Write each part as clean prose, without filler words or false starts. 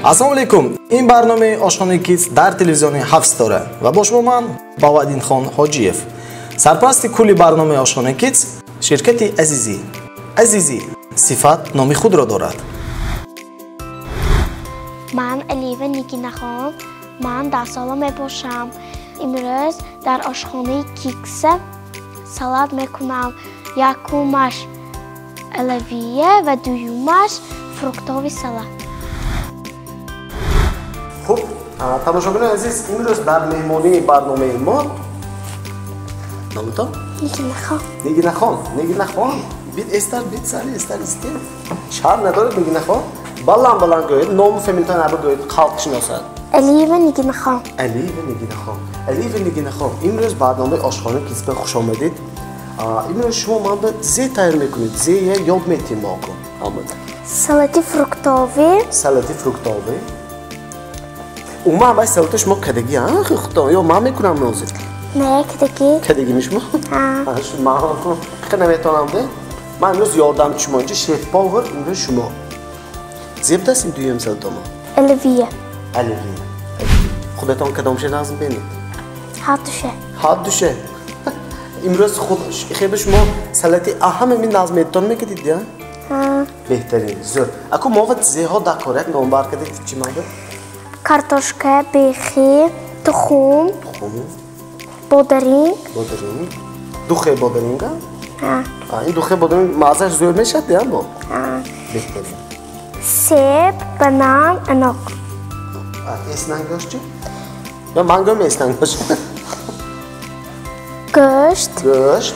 Ассалому алейкум. Ин барномаи Ошхонаи Kids дар телевизиони 7 ситора ва бо шумо ман Боваддинхон Ҳоҷиев. Сарпарасти кулли барномаи Ошхонаи Kids ширкати Азизӣ. Азизӣ сифат номи худро дорад. Ман Алиева Нигинахон, ман 10 сола мебошам. Имрӯз дар Ошхонаи Kids салат мекунам. Якумаш оливье ва дуюмаш фруктови салат. Хуб, тамошобинони азиз, имрӯз дар меҳмонии барномаи мо номитон? Нигинахон. Нигинахон. Бит эстар, бит сари, эстар истер. Шар надорад Нигинахон? Баланд гӯед, ному фамилияатон аба гӯед, халқ шиносад. Алиева Нигинахон. Алиева Нигинахон. Алиева Нигинахон. Имрӯз барномаи Ошхонаи Kids ба хуш омадед. Имрӯз шумо ман ба зе тайёр мекунед. Зе я ёд метем моко. Омад. Салати фруктови. Салати фруктови. Умма бай салата шумо кадаги худо ё ман мекунам нозик. Не, кадаги. Кадаги мишмо? Шумо хана метонам де. Ман имрӯз ёрдамчи шумо инҷа шеф-повар имрӯз шумо. Зебдасин дуюм салатомо. Оливье. Оливье. Худатон кадомше назм бенед? Ҳардуше. Ҳардуше. имрӯз худ хеби шумо салати ҳамаи назметон мекардид я? Беҳтарин. Зӯр. Аку мо ва зеҳо дакорат номбар кардед чӣ мада? Картошка, бехи, тухум. Бодаринг. Бодаринг. Духе бодаринга? Ин духе бодаринг мазаш зӯр мешад я мо? Беҳтарин. Себ, банан, анок. Эснангош чӣ? Ё мангом эснангош. Гӯшт. Гӯшт.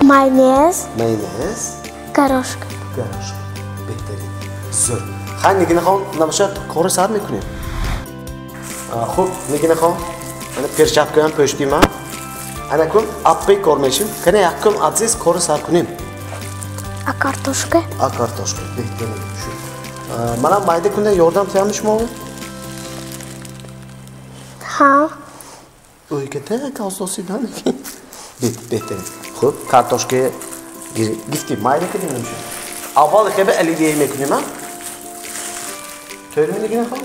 Майонез. Майонез. Горошка. Горошка. Беҳтарин. Зӯр. Хай Нигинахон набошад кори сар мекунем. Хуб, Нигинахон. Ана перчаткаам пӯштима. Ана кун аппи кор мешим. Кане якум азиз кори сар кунем. А картошка? А картошка. Беҳтарин. Манам майда кунда ёрдам киям шумо? Ҳа. Ой, ката асосӣ намеки. Беҳтарин. Хуб, картошка гифти майда кунем мешим. Аввал хеби оливье мекунем, а? Тӯрми Нигинахон?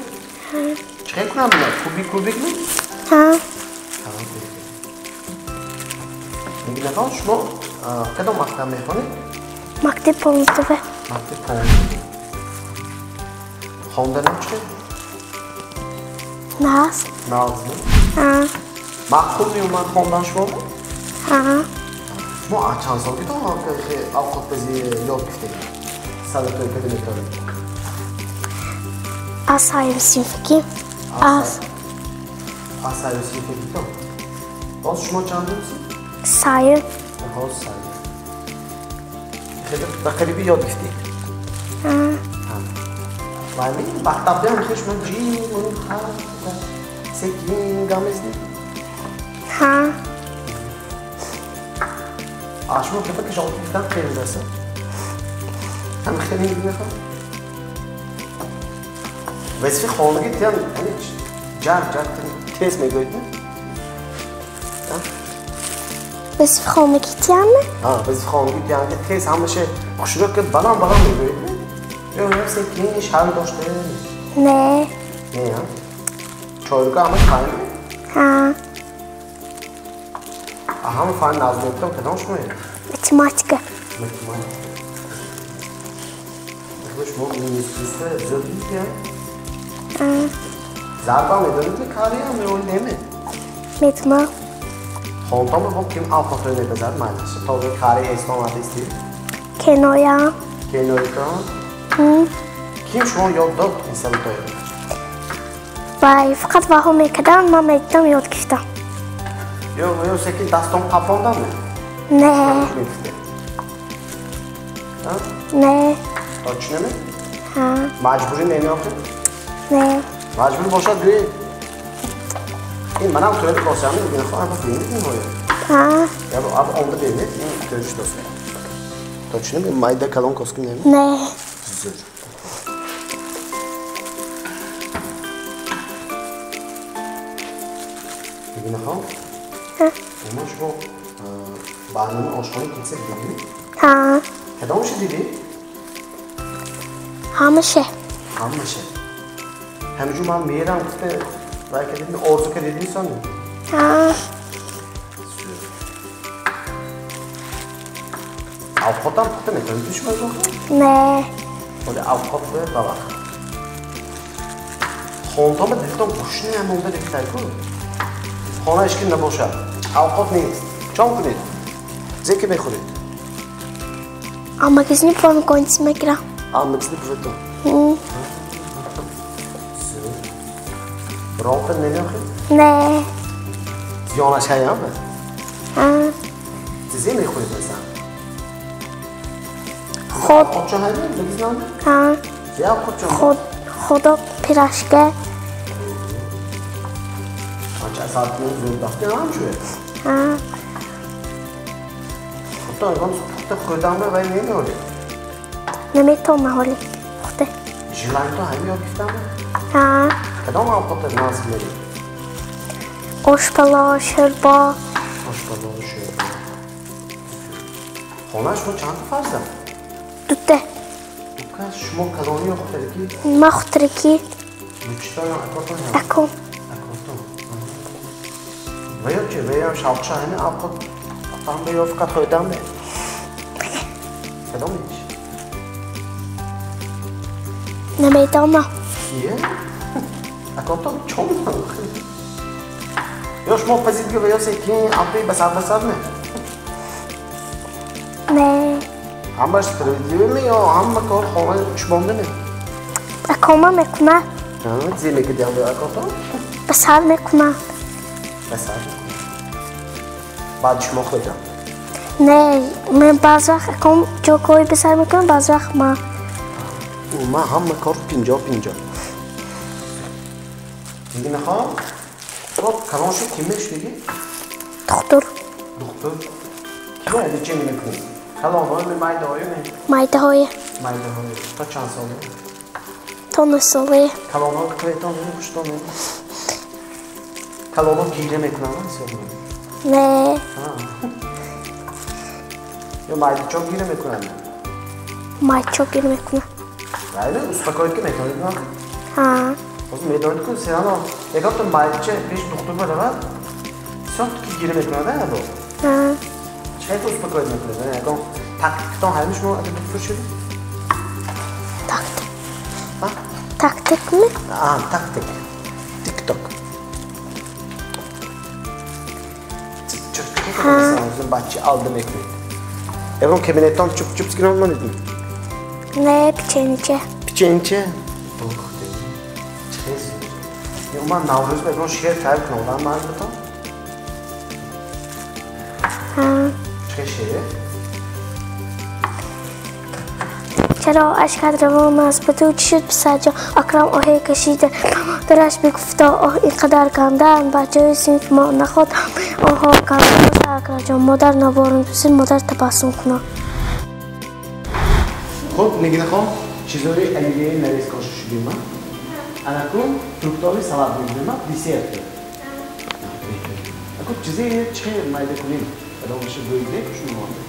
Чӣ хел кунам мана? Кубик-кубикми? Ҳа. Нигинахон, шумо кадом мактаб мехонед? Мактаби 15. Мактаби 15. Хонданам чӣ? Назм. Назм. Ҳа. Маъқул меомад хондан шумо? Ҳа. Шумо аз чанд сол гидон авқотпазӣ ёд гирифтед? Салатои када метавонед? Аз ҳайм синфаки. Аз сайр синфаки то? Боз шумо чандумсид? сайр. Боз сайр. Ба қариби ёд гирифтед? Вали мактабдам хеш ман ҷин он ха секин гамезди. Ҳа. Ашмо кефа ки жол гирифтан хеле даса. Ҳам хеле Нигинахон. Вазифаи хонагӣ тиян ҷарк тез мегӯед не? Вазифаи хонагӣ тияме? Вазифаи хонагӣ тиян ки тез ҳамаша хушрӯ ки баланд мегӯед не? Ё секин шарм дошта? Не. Не, а? Чойрука ҳамаш файн? Ҳа. Ҳама файн назметон кадом шумоед? Математика. Математика. Шумо министриста зӯр дидия? Зарба медонед ки кари ҳам ё неме? Медонам. Хонтома бо ким алфотои медозад майнаш? Тоғи кари эстон адисти? Кеноя. Кеноитон? Ким шумо ёд дод ин салатои? Вай, фақат ваҳо мекардам, ман медидам ёд гирифтам. Ё секин дастон қаплондаме? Не. Не. То чӣ неме? Ҳа. Маҷбурӣ мемеохед? Не. Маҷбур бошад гӯед. Ин манам тӯри косам Нигинахон аба бинед ниҳоят. Ҳа. Ябо аба онда бинед ин тӯриш доса. То чӣ неме майда калон коски неме? Не. Зӯр. Нигинахон? Ҳа. Умма шумо барномаи Ошхонаи Kids дидед? Ҳа. Кадомаш дидед? Ҳамаша. Hamma şey. Hem cuma meram kıtı belki dedim orta dediğin sanırım. Ha. Avukattan kıtı ne kadar düşmez o? Ne? Öyle avukat ve babak. Honda mı dedikten kuşun hem onda dedikler ki Hona işkinle boşa. Avukat neyiz? Çok güneydi. Zeki bekuruydu. Ama kesin formu koyunca mekra. Almak istedi bu veto. Bronten ne yapıyor? Ne? Ziyana şey yapma. Ha. Size mi koyuyor sen? Ход. Хоча хайде, да ги знаме? Ha. Я хочам. Ходок пирашка. Ача саат мөн зурдахте наам чуе. Ha. Хотоо гон сутта хойдамбе вай не оли. Намето махоли. Хте. Жилайто хайме ок гифтамбе. Ha. Кадом авката насмери. Oshpalo, shurbo. Hoş bulduk şöyle. Hona şu çanta fazla. Tutte. Bu kadar şu mu kaloni yok ki? Mahtriki. Müşteri akıtın ya. Ako. Akıtın. Veya şalkışa hani avkat. Atam bey of kat koydam bey. Kadom hiç. Намето ма. İyi. Akıtın çok mu? Još mo pazit ga vejo se ki apri basar ne? Не. Ама справедливо ми yo amma kor хона чбомде не. Акома мекуна. Ha, zile gidiyor bu akıtın. Basar mekuna. Basar. बाद şmo koydam. Не. Мен базвах аком жокой басар мекуна базвах ма. Ma hamma kor pinjo. Yine ha. Top kalon şu kimmiş peki? Доктор. Doktor. Kim öyle cemile kız? Kalon var mı mayda oyun ne? Майда хоя. Mayda oyun. Kaç şans oldu? Тонусове. Kalon var kreton ne kuşton ne? Kalon var giylemek ne var söylüyorum. Не. Ha. Yo mayda çok giylemek ne? Майчо гирмекуна. Yani uspaköyke metodik var. Ha. O zaman metodik o sen ama ne kadar mayda beş doktor var. Sot ki giylemek ne ya bu? Ha. Şey de uspaköyke metodik. Yani kon taktikten haymış mı adı bir fırçalı? Taktik. Ha? Taktik mi? Taktik. TikTok. Çok güzel bahçe aldım ekmeği. Evron kabinetten çup skin olma dedim. Ne pечениче. Pечениче. Oh dedim. Çez. Ya uman Navruz ve Evron şehir tarif kanaldan var mı tam? Ha. Şehir. چرا اشک روان است به تو چی شد بسجا اکرم آهی کشیده درش بگفتا آه اینقدر کندن بچه سینف ما نخواد آها کندن اکرم جان مادر نبارم بسید مادر تبسم کنم خب نگی نخوام چیزوری علیه نریز کاشو شدیم من انا کن تروکتاوی سلاب میدیم من دیسیرت اکو چیزی چه مایده کنیم ادام بشه بویده کشون مانده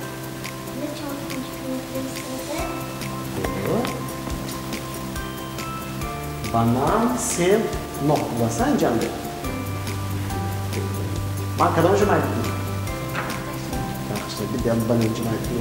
Banan, sev, noktalasan canlı. Ben kadar önce maydım. İşte bir de bana önce maydım.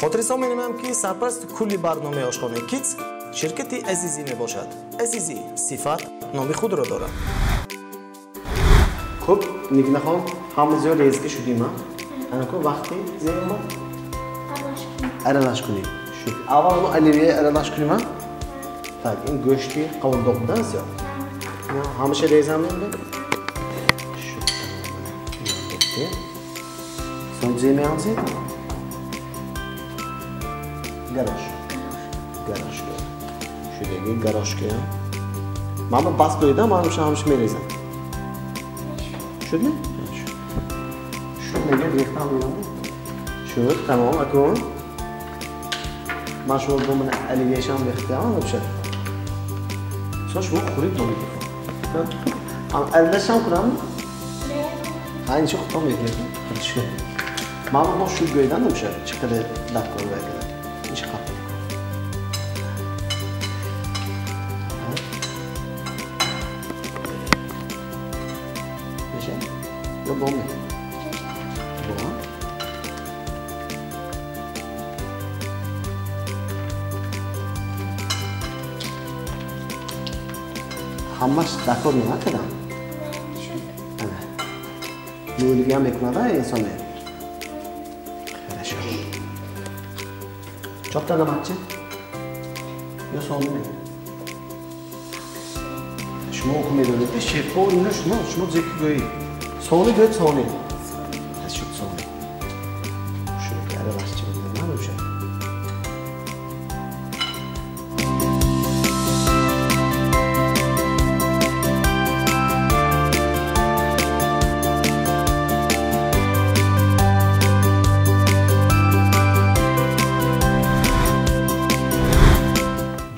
خاطرسان می‌نمیم که سرپرست کلی برنامه آشخانه کیدز شرکت عزیزی میباشد. عزیزی صفت نام خود را دارد. خب نگی نخوام همه زیاد ریزگی شدیم ها؟ انا که وقتی زیاد ما؟ ارلاش کنیم. شد. اول اونو علیه ارلاش کنیم ها؟ tak این گوشتی قول داغدن زیاد. همیشه ریز هم نمیده. شد. Sonra zemeyi alsaydım. Garaj. Şuradaki garoshka. Mana bas qo'ydi, mana shu ham shmelisan. Shuni? Shu nega reklam qiladi? Shu tamom, akon. Mana shu buni alivation bekhtiyam o'sha. So'sh bu qurib bo'ldi. Am aldasham quraman. Hayır, çok komik. Şu. Mama bu şu göyden mi şey? Çıkılı dakika belki de. Hiç kapı. Ne şey? Yok bu mu? Bu mu? Hammaş dakika mı ne kadar? Nuriga ham ekmada insonga. Хорошо. Chopta namachi? Yo sonmi. Shuni o'qimaydi deb, shef o'yini shuni zeki qo'y. Soni deb soni. Shu soni. Shu aralashchi nima o'sha?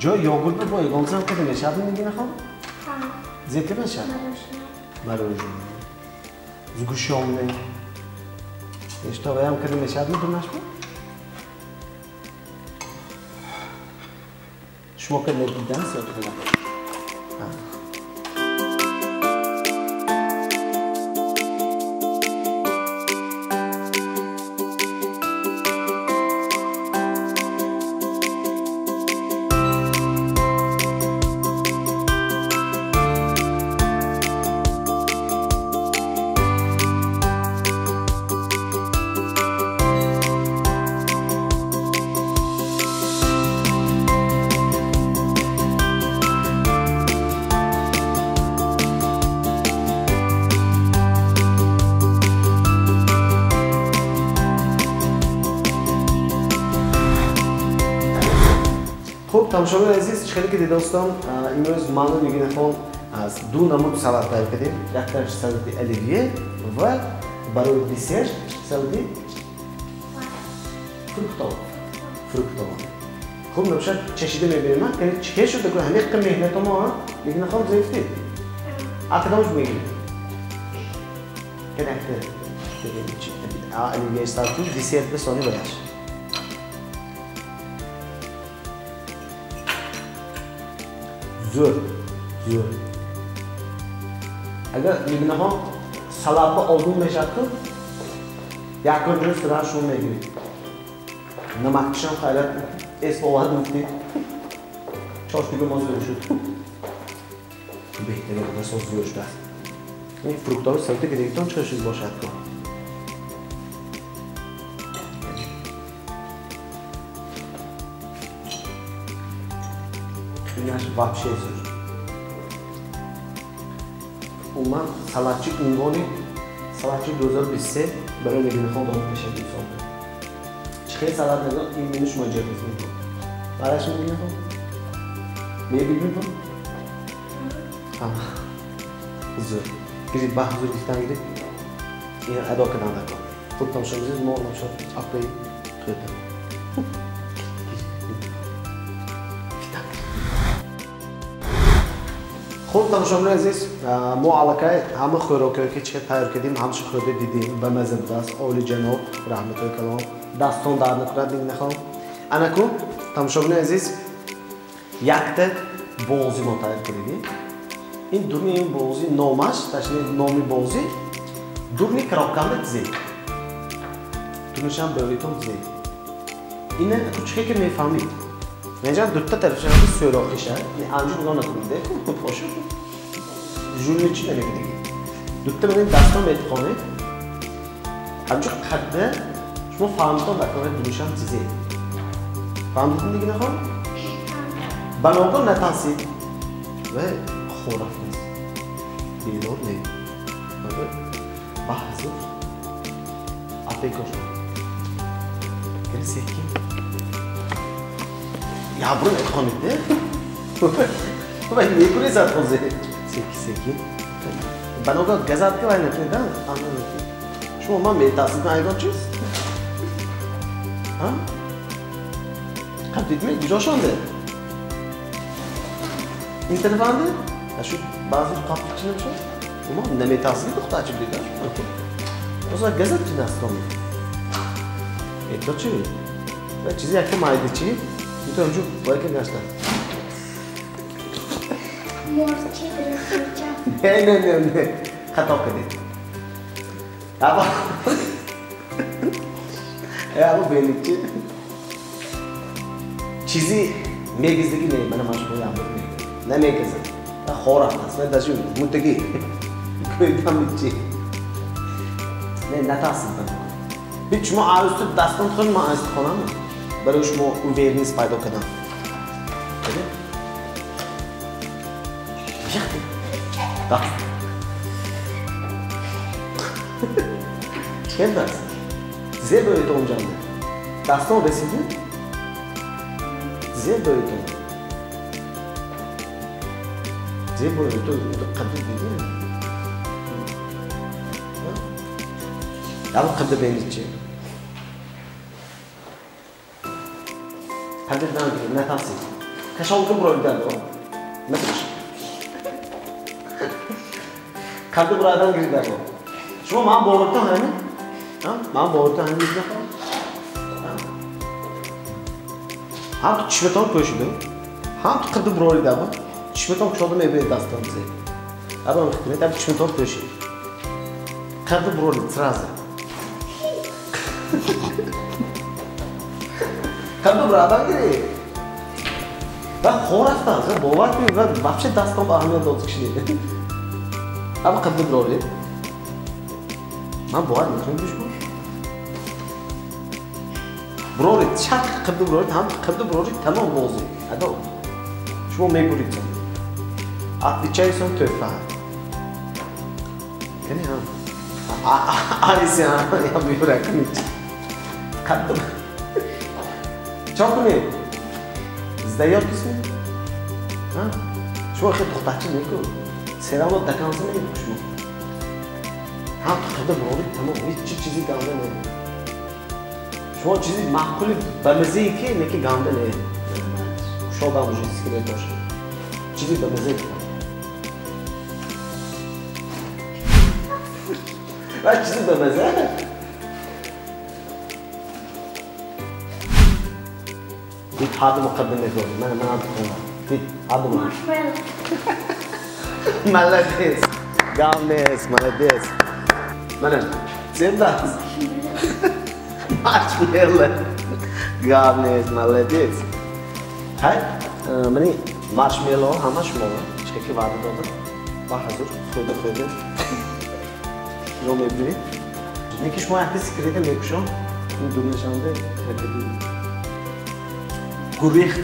Jo yogurtni bu egonzam qilib yashadimi nigina ham? Ha. Zeki yashad. Мороженое. Сгущенное. И что, вы ham qilib yashadimi bilmasmi? Shmokerlar gidan so'tdilar. Ha. خب تماشاگران عزیز خیلی که دوستان امروز منو میگم از دو نمود سالاد تیار کردیم یک طرف سالاد الیویه و برای دسر سالاد فروکتو خب نمیشه چشیده میبینیم که چه شده که همه کم مهنت ما میگن خب زیفتی آخرش میگیم که نکته الیویه سالاد دسر به سانی باید Zor. Agar nima salatni oldin meshatdim, yakun kun sira shu megri. Nima qilishim hayrat esbovadim deb. Choshliga mozor shu. Behtere bir so'z yo'shda. Men fruktlar savdo direkton chiqish boshladi. Dünyası вообще zor. Umman salatçı ünvanı, salatçı dozar bilse böyle bir nefes alıp peşinde oldu. Çıkıyor salatlardan imini şu macera bizim. Araç mı biliyor musun? Ne biliyor musun? Tamam. Zor. Gidip bah zorluktan gidip yine adokadan da kal. Kurtulmuşumuz mor olmuşum. Aklayı kırdı. خب تماشاگران عزیز ما علاقه همه خوراکی که چه تیار کردیم همش خود دیدیم به مزه است عالی جناب رحمت الله کلام دستان در نکنه دیگه نخوام انا کو تماشاگران عزیز یک تا بازی ما تیار کردیم این دورنی این بازی نامش تشنید نامی بازی دورنی کراکانت زی دورنیش هم بویتون زی اینه کوچیکی که میفهمید Necən dörtdə tərəfşəndə söylək işə, ancaq bundan atımdı. Poşu. Jürni için ne gidiyor? Dörtdə benim dastan etxanı. Ancaq xəttə şunu fahmdan bakmağa duruşan sizi. Fahmdın ne xan? Ben oradan ne tansi ve xorafız. Bilor ne? Bakın. Bahzı. Apekor. Gel sekin. Ya bunu etxanıdı. تو باید میکنی زد خوزه سکی بناگاه گذارد که باید نکنیدن شما من میتاسید من ایگان چیست؟ خب دیدمی کجا شونده؟ این تلفنده؟ اشو بعضی قاب چی نمیشه؟ شما نمیتاسید دختر چی دیدن؟ اوزا گذارد چی دستان؟ ایتلا چی؟ چیزی اکتا مایدی چی؟ تو همجو باید که گشتن مرچی برسیم نه خطاب کردید اما بینید چیزی میگیزدگی نه من مشغول هم بود نمیگیزم خورم هست من داشتم متگی کویدم چی نه نتاسید هیچ شما عروسو دستان خود ما عروس کنم برای شما اویرنس پیدا کردم چه دست؟ زیر باید اونجا ده دستان رسیدی؟ زیر باید اون زیر باید تو قدر دیدی؟ اول قدر بینید چه؟ قدر نمیدید نتاسید کشان که برای دل رو نتوش قدر برای دل گرید رو شما من باورتا همه؟ من باورتا همه میگه هم تو چشمتان پوشیده هم تو قدر برای دل رو چشمتان کشاده میبینید دستان بزید اما میخوانید هم چشمتان پوشید قدر برای ترازه قدر برای دل گرید و خورفت است باور کنید و بخش دستان با اهمیت داد کشیده اما قدر برای من باور میکنم بیش کن برای چند قدر برای هم قدر برای تمام موضوع ادا شما میبرید عقلی چایسون توی فهم یعنی هم آیسی هم یا میبره کنید قدر چا کنید زدیار کسی شما خیلی دخترچه میکن سلام دکانزه میکن شما هم قدر برای تمام هیچ چیزی گانده نمید شما چیزی معقولی بمزهی که نکی گانده نمید شما با مجید سکیده باشه چیزی بمزهی که و چیزی بمزه دید هذا مقدم يقول ما أعرف دید هذا مالديس قامنيس مالديس من زنداز مارشميلو قامنيس مالديس هاي مني مارشميلو همش مولا چکی وارد دادم با حضور خود رو میبینید یکیش ما احتی سکریت میکشم این دو نشانده گریخت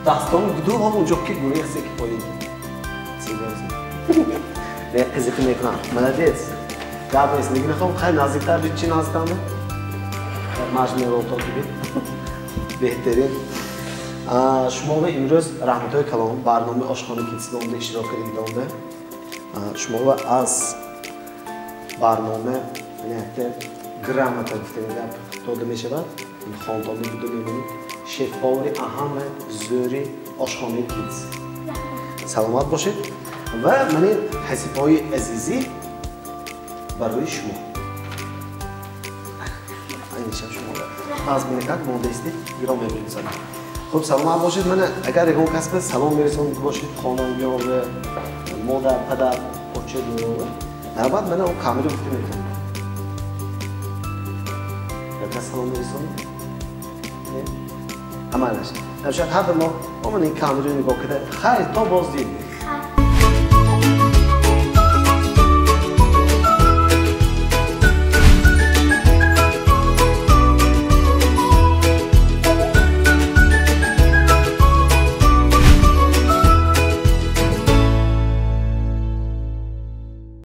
دستان دو هم اونجا که گریخت سکی پایید سیگارزی نه قزیقی میکنم ملدیز قبل نیست نگی نخوام خیلی نزدیکتر بید چی نزدیکتر مجموعه رو اتاقی بید بهترین شما به امروز رحمت های کلام برنامه آشخانه کیدز نامده اشتراک دیدانده شما از برنامه یعنی گرامر گفتن داده می شود خواندنی بوده می‌بینید شفاوری اهم زوری آشخانه کیدز سلامت باشید و من حسیب‌های عزیزی برای شما این شب شما از منکت مودستی گرام می‌بینید خب سلامت باشید من اگر یکم کس سلام می‌رسونم باشید خانواده و مادر پدر بچه دو بعد من اون کامل گفته می‌کنم یا سلام می‌رسونم عملش نشد هر ما این کامل رو نگاه کرده خیلی تا باز دید